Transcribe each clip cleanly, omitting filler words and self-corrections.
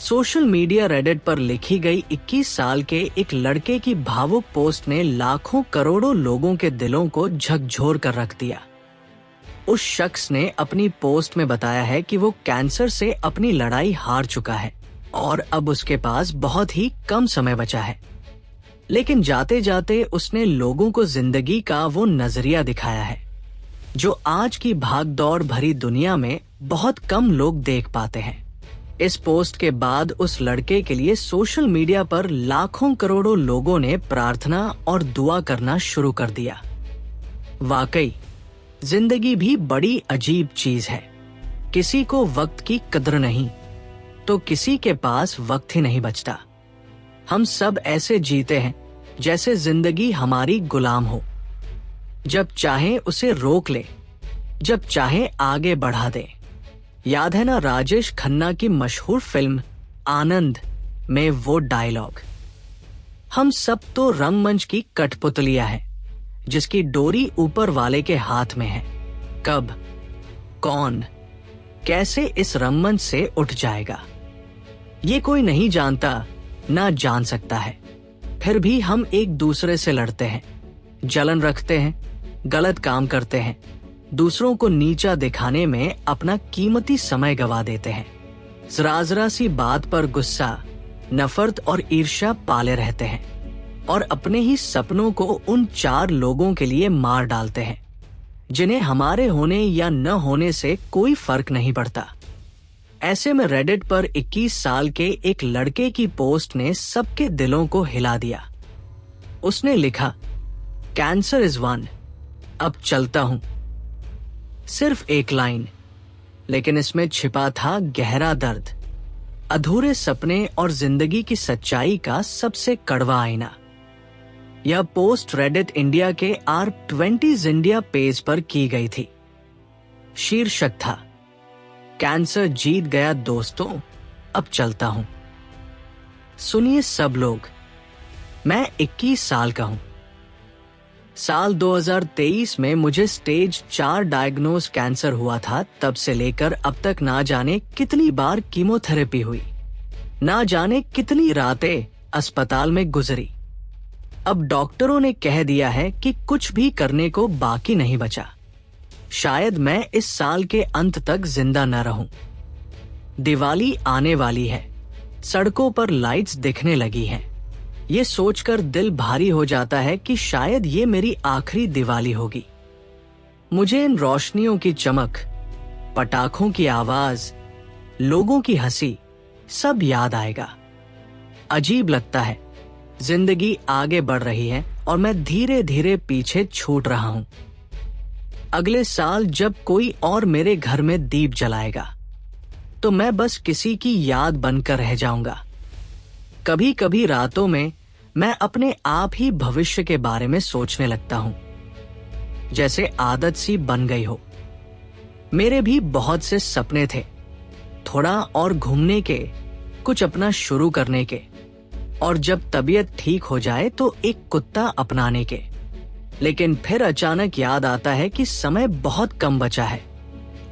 Social media Reddit पर लिखी गई 21 साल के एक लड़के की भावुक पोस्ट ने लाखों करोड़ों लोगों के दिलों को झकझोर कर रख दिया। उस शख्स ने अपनी पोस्ट में बताया है कि वो कैंसर से अपनी लड़ाई हार चुका है और अब उसके पास बहुत ही कम समय बचा है। लेकिन जाते जाते उसने लोगों को जिंदगी का वो नजरिया दिखाया है जो आज की भागदौड़ भरी दुनिया में बहुत कम लोग देख पाते हैं। इस पोस्ट के बाद उस लड़के के लिए सोशल मीडिया पर लाखों करोड़ों लोगों ने प्रार्थना और दुआ करना शुरू कर दिया। वाकई जिंदगी भी बड़ी अजीब चीज है। किसी को वक्त की कद्र नहीं तो किसी के पास वक्त ही नहीं बचता। हम सब ऐसे जीते हैं जैसे जिंदगी हमारी गुलाम हो। जब चाहे उसे रोक ले, जब चाहे आगे बढ़ा दे। याद है ना राजेश खन्ना की मशहूर फिल्म आनंद में वो डायलॉग, हम सब तो रंगमंच की कठपुतलियां हैं जिसकी डोरी ऊपर वाले के हाथ में है। कब, कौन, कैसे इस रंगमंच से उठ जाएगा ये कोई नहीं जानता, ना जान सकता है। फिर भी हम एक दूसरे से लड़ते हैं, जलन रखते हैं, गलत काम करते हैं, दूसरों को नीचा दिखाने में अपना कीमती समय गवा देते हैं। जरा सी बात पर गुस्सा, नफरत और ईर्ष्या पाले रहते हैं और अपने ही सपनों को उन 4 लोगों के लिए मार डालते हैं जिन्हें हमारे होने या न होने से कोई फर्क नहीं पड़ता। ऐसे में रेडिट पर 21 साल के एक लड़के की पोस्ट ने सबके दिलों को हिला दिया। उसने लिखा, कैंसर इज वन, अब चलता हूं। सिर्फ एक लाइन, लेकिन इसमें छिपा था गहरा दर्द, अधूरे सपने और जिंदगी की सच्चाई का सबसे कड़वा आईना। यह पोस्ट रेडिट इंडिया के R20 इंडिया पेज पर की गई थी। शीर्षक था, कैंसर जीत गया दोस्तों, अब चलता हूं। सुनिए सब लोग, मैं 21 साल का हूं। साल 2023 में मुझे स्टेज 4 डायग्नोज कैंसर हुआ था। तब से लेकर अब तक ना जाने कितनी बार कीमोथेरेपी हुई, ना जाने कितनी रातें अस्पताल में गुजरी। अब डॉक्टरों ने कह दिया है कि कुछ भी करने को बाकी नहीं बचा। शायद मैं इस साल के अंत तक जिंदा न रहूं। दिवाली आने वाली है, सड़कों पर लाइट्स दिखने लगी हैं। ये सोचकर दिल भारी हो जाता है कि शायद ये मेरी आखिरी दिवाली होगी। मुझे इन रोशनियों की चमक, पटाखों की आवाज, लोगों की हंसी सब याद आएगा। अजीब लगता है, जिंदगी आगे बढ़ रही है और मैं धीरे धीरे पीछे छूट रहा हूं। अगले साल जब कोई और मेरे घर में दीप जलाएगा तो मैं बस किसी की याद बनकर रह जाऊंगा। कभी कभी रातों में मैं अपने आप ही भविष्य के बारे में सोचने लगता हूं, जैसे आदत सी बन गई हो। मेरे भी बहुत से सपने थे, थोड़ा और घूमने के, कुछ अपना शुरू करने के, और जब तबीयत ठीक हो जाए तो एक कुत्ता अपनाने के। लेकिन फिर अचानक याद आता है कि समय बहुत कम बचा है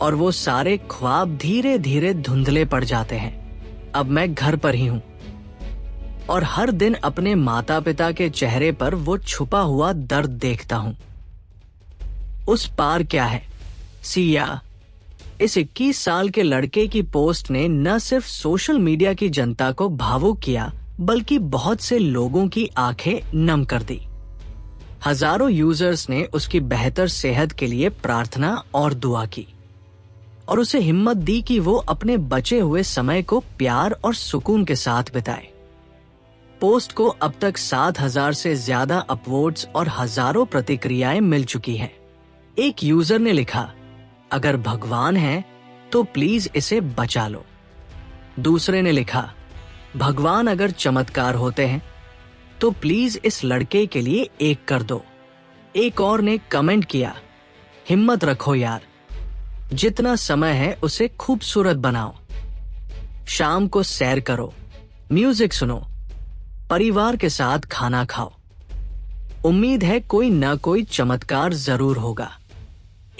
और वो सारे ख्वाब धीरे धीरे धुंधले पड़ जाते हैं। अब मैं घर पर ही हूं और हर दिन अपने माता पिता के चेहरे पर वो छुपा हुआ दर्द देखता हूं। उस पार क्या है, सिया। इस 21 साल के लड़के की पोस्ट ने न सिर्फ सोशल मीडिया की जनता को भावुक किया बल्कि बहुत से लोगों की आंखें नम कर दी। हजारों यूजर्स ने उसकी बेहतर सेहत के लिए प्रार्थना और दुआ की और उसे हिम्मत दी कि वो अपने बचे हुए समय को प्यार और सुकून के साथ बिताए। पोस्ट को अब तक 7,000 से ज्यादा अपवोट्स और हजारों प्रतिक्रियाएं मिल चुकी हैं। एक यूजर ने लिखा, अगर भगवान है तो प्लीज इसे बचा लो। दूसरे ने लिखा, भगवान अगर चमत्कार होते हैं तो प्लीज इस लड़के के लिए एक कर दो। एक और ने कमेंट किया, हिम्मत रखो यार, जितना समय है उसे खूबसूरत बनाओ। शाम को सैर करो, म्यूजिक सुनो, परिवार के साथ खाना खाओ। उम्मीद है कोई न कोई चमत्कार जरूर होगा।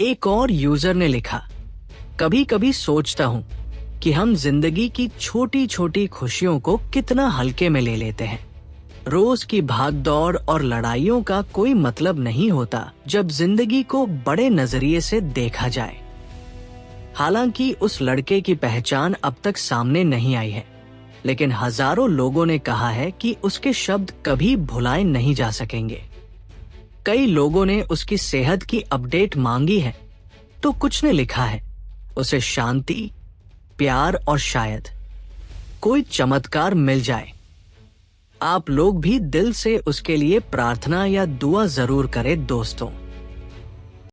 एक और यूजर ने लिखा, कभी कभी सोचता हूं कि हम जिंदगी की छोटी छोटी खुशियों को कितना हल्के में ले लेते हैं। रोज की भागदौड़ और लड़ाइयों का कोई मतलब नहीं होता जब जिंदगी को बड़े नजरिए से देखा जाए। हालांकि उस लड़के की पहचान अब तक सामने नहीं आई है, लेकिन हजारों लोगों ने कहा है कि उसके शब्द कभी भुलाए नहीं जा सकेंगे। कई लोगों ने उसकी सेहत की अपडेट मांगी है, तो कुछ ने लिखा है उसे शांति, प्यार और शायद कोई चमत्कार मिल जाए। आप लोग भी दिल से उसके लिए प्रार्थना या दुआ जरूर करें दोस्तों।